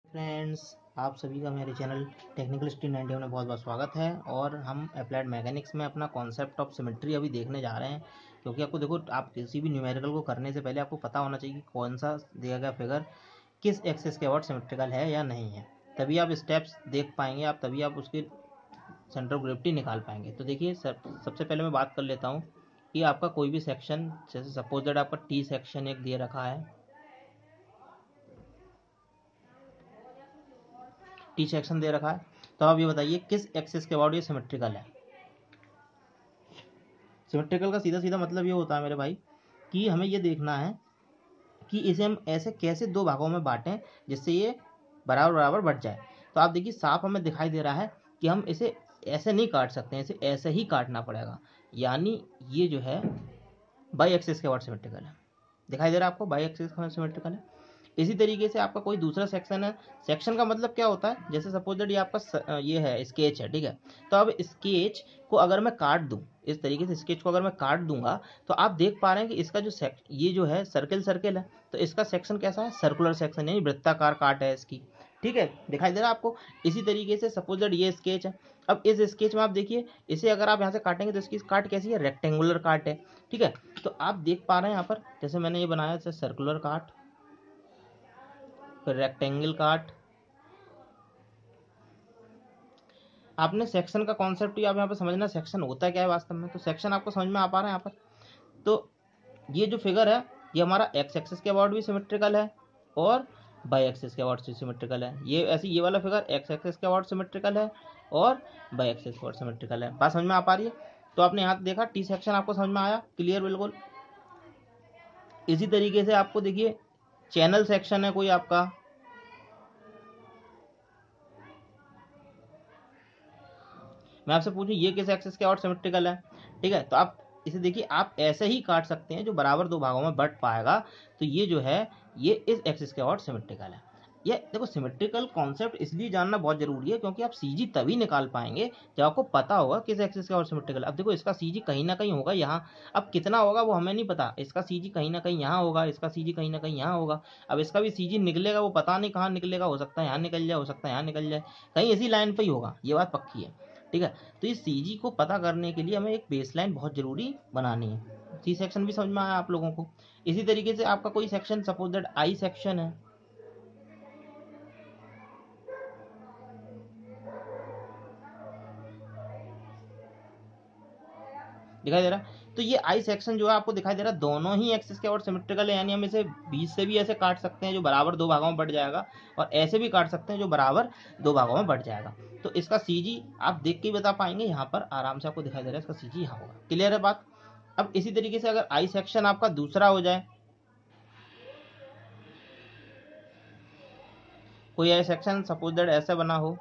Friends, आप सभी का मेरे चैनल टेक्निकल स्ट्रीम 91 में बहुत बहुत स्वागत है। और हम अप्लाइड मैकेनिक्स में अपना कॉन्सेप्ट ऑफ सिमेट्री अभी देखने जा रहे हैं। क्योंकि आपको देखो, आप किसी भी न्यूमेरिकल को करने से पहले आपको पता होना चाहिए कि कौन सा दिया गया फिगर किस एक्सिस के अबाउट सिमेट्रिकल है या नहीं है। तभी आप स्टेप्स देख पाएंगे, तभी आप उसकी सेंटर ऑफ ग्रेविटी निकाल पाएंगे। तो देखिए, सबसे पहले मैं बात कर लेता हूँ कि आपका कोई भी सेक्शन, जैसे सपोज दैट आपका टी सेक्शन एक दे रखा है, टी सेक्शन दे रखा है, तो आप ये बताइए किस एक्सिस के अबाउट ये सिमेट्रिकल है। सिमेट्रिकल का सीधा सीधा मतलब ये होता है मेरे भाई कि हमें ये देखना है कि इसे हम ऐसे कैसे दो भागों में बांटें जिससे ये बराबर बराबर बढ़ जाए। तो आप देखिए, साफ हमें दिखाई दे रहा है कि हम इसे ऐसे नहीं काट सकते हैं, इसे ऐसे ही काटना पड़ेगा। यानी ये जो है बाई एक्सिस के अबाउट सिमेट्रिकल है। दिखाई दे रहा है आपको, बाई एक्सिस के सिमेट्रिकल है। इसी तरीके से आपका कोई दूसरा सेक्शन है। सेक्शन का मतलब क्या होता है, जैसे सपोज दैट ये आपका ये है स्केच है, ठीक है। तो अब स्केच को अगर मैं काट दूं, इस तरीके से स्केच को अगर मैं काट दूंगा, तो आप देख पा रहे हैं कि इसका जो ये जो है सर्किल सर्किल है, तो इसका सेक्शन कैसा है, सर्कुलर सेक्शन, यानी वृत्ताकार काट है इसकी। ठीक है, दिखाई दे रहा है आपको। इसी तरीके से सपोज दैट ये स्केच है। अब इस स्केच में आप देखिए, इसे अगर आप यहाँ से काटेंगे तो इसकी काट कैसी है, रेक्टेंगुलर काट है। ठीक है, तो आप देख पा रहे हैं यहाँ पर, जैसे मैंने ये बनाया जैसे सर्कुलर काट, फिर रेक्टेंगल काट। आपने सेक्शन का कॉन्सेप्ट आप यहाँ पे समझना, सेक्शन होता क्या है वास्तव में। तो सेक्शन आपको समझ में आ पा रहा है यहाँ पर। तो ये जो फिगर है, ये हमारा एक्स एक्सिस के अबाउट भी सिमेट्रिकल है और बाई एक्सिस के अबाउट सिमेट्रिकल है। ये ऐसी ये वाला फिगर एक्स एक्सिस के अबाउट सिमेट्रिकल है और बाई एक्सिस के अबाउट सिमेट्रिकल है। बात समझ में आ पा रही है। तो आपने यहाँ देखा, टी सेक्शन आपको समझ में आया, क्लियर बिल्कुल। इसी तरीके से आपको देखिए, चैनल सेक्शन है कोई आपका, मैं आपसे पूछूं ये किस एक्सिस के और सिमेट्रिकल है। ठीक है, तो आप इसे देखिए, आप ऐसे ही काट सकते हैं जो बराबर दो भागों में बट पाएगा। तो ये जो है, ये इस एक्सिस के और सिमेट्रिकल है। ये देखो, सिमेट्रिकल कॉन्सेप्ट इसलिए जानना बहुत जरूरी है क्योंकि आप सीजी तभी निकाल पाएंगे जब आपको पता होगा किस एक्सिस का और सिमेट्रिकल। अब देखो, इसका सीजी कहीं ना कहीं होगा यहाँ। अब कितना होगा वो हमें नहीं पता, इसका सीजी कहीं ना कहीं यहाँ होगा, इसका सीजी कहीं ना कहीं यहाँ होगा। अब इसका भी सीजी निकलेगा, वो पता नहीं कहाँ निकलेगा, हो सकता है यहाँ निकल जाए, हो सकता है यहाँ निकल जाए, कहीं इसी लाइन पर ही होगा, ये बात पक्की है। ठीक है, तो इस सीजी को पता करने के लिए हमें एक बेसलाइन बहुत जरूरी बनानी है। सी सेक्शन भी समझ में आया आप लोगों को। इसी तरीके से आपका कोई section, suppose that I section है, दिखाई दे रहा है। तो ये आई सेक्शन जो है आपको दिखाई दे रहा है, दोनों ही एक्सिस के और सिमेट्रिकल है। यानी हम इसे बीच से भी ऐसे काट सकते हैं जो बराबर दो भागों में बढ़ जाएगा, और ऐसे भी काट सकते हैं जो बराबर दो भागों में बढ़ जाएगा। तो इसका सीजी आप देख के बता पाएंगे, यहाँ पर आराम से आपको दिखाई दे रहा है इसका सीजी यहाँ होगा। क्लियर है बात। अब इसी तरीके से अगर आई सेक्शन आपका दूसरा हो जाए, कोई आई सेक्शन सपोज दैट ऐसे बना हो,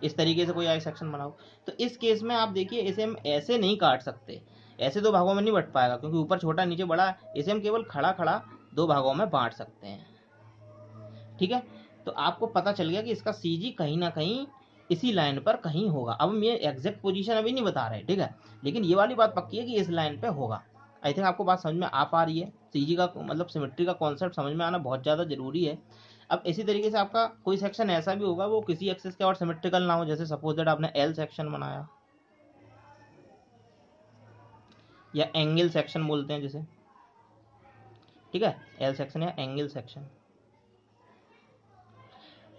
इस तरीके से कोई आई सेक्शन बनाओ, तो इस केस में आप देखिए, इसे हम ऐसे नहीं काट सकते, ऐसे दो भागों में नहीं बट पाएगा क्योंकि ऊपर छोटा नीचे बड़ा। इसे हम केवल खड़ा खड़ा दो भागों में बांट सकते हैं। ठीक है, तो आपको पता चल गया कि इसका सीजी कहीं ना कहीं इसी लाइन पर कहीं होगा। अब हम ये एग्जैक्ट पोजीशन अभी नहीं बता रहे, ठीक है, लेकिन ये वाली बात पक्की है कि इस लाइन पे होगा। आई थिंक आपको बात समझ में आ पा रही है। सीजी का मतलब सिमेट्री का कॉन्सेप्ट समझ में आना बहुत ज़्यादा जरूरी है। अब इसी तरीके से आपका कोई सेक्शन ऐसा भी होगा वो किसी एक्सिस के और सिमेट्रिकल ना हो, जैसे सपोज दैट आपने एल सेक्शन बनाया, या एंगल सेक्शन बोलते हैं जिसे। ठीक है, एल सेक्शन या एंगल सेक्शन।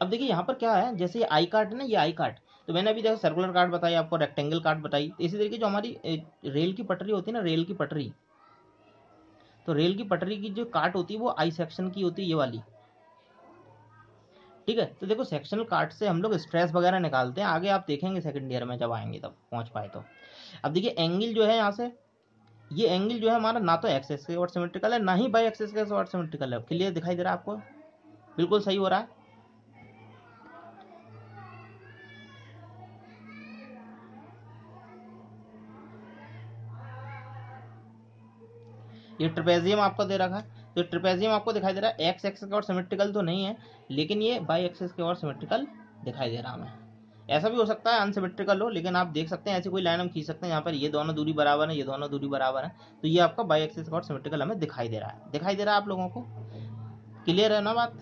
अब देखिए यहाँ पर क्या है, जैसे ये आई कार्ट है ना, ये आई कार्ट, तो मैंने अभी देखो सर्कुलर कार्ट बताई आपको, रेक्टेंगल कार्ट बताई। इसी तरीके जो हमारी रेल की पटरी होती है ना, रेल की पटरी, तो रेल की पटरी की जो काट होती है वो आई सेक्शन की होती है, ये वाली। ठीक है, तो देखो सेक्शनल काट से हम लोग स्ट्रेस वगैरह निकालते हैं, आगे आप देखेंगे सेकंड ईयर में जब आएंगे तब पहुंच पाए तो। अब देखिए एंगल जो है यहाँ से, ये एंगल जो है हमारा ना तो एक्सिस के और सिमेट्रिकल है, ना ही बाई एक्सिस के और सिमेट्रिकल है। क्लियर दिखाई दे रहा है आपको, बिल्कुल सही हो रहा है। ये ट्रिपेजियम आपको दे रखा है, तो ट्रिपेजियम आपको दिखाई दे रहा है एक्स एक्सिस के और सिमेट्रिकल तो नहीं है, लेकिन ये बाई एक्सिस के और सिमेट्रिकल दिखाई दे रहा हमें। ऐसा भी हो सकता है अनसिमेट्रिकल हो, लेकिन आप देख सकते हैं ऐसी कोई लाइन हम खींच सकते हैं यहाँ पर, ये दोनों दूरी बराबर है, ये दोनों दूरी बराबर है, तो ये आपका बाई एक्सिस और सिमेट्रिकल हमें दिखाई दे रहा है। दिखाई दे रहा है आप लोगों को? क्लियर है ना बात?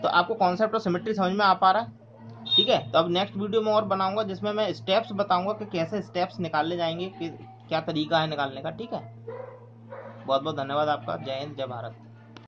तो आपको कॉन्सेप्ट ऑफ सिमेट्री समझ में आ पा रहा है? ठीक है, तो अब नेक्स्ट वीडियो में और बनाऊंगा जिसमें मैं स्टेप्स बताऊंगा कि कैसे स्टेप्स निकालने जाएंगे, कि क्या तरीका है निकालने का। ठीक है, बहुत बहुत धन्यवाद आपका। जय हिंद, जय भारत।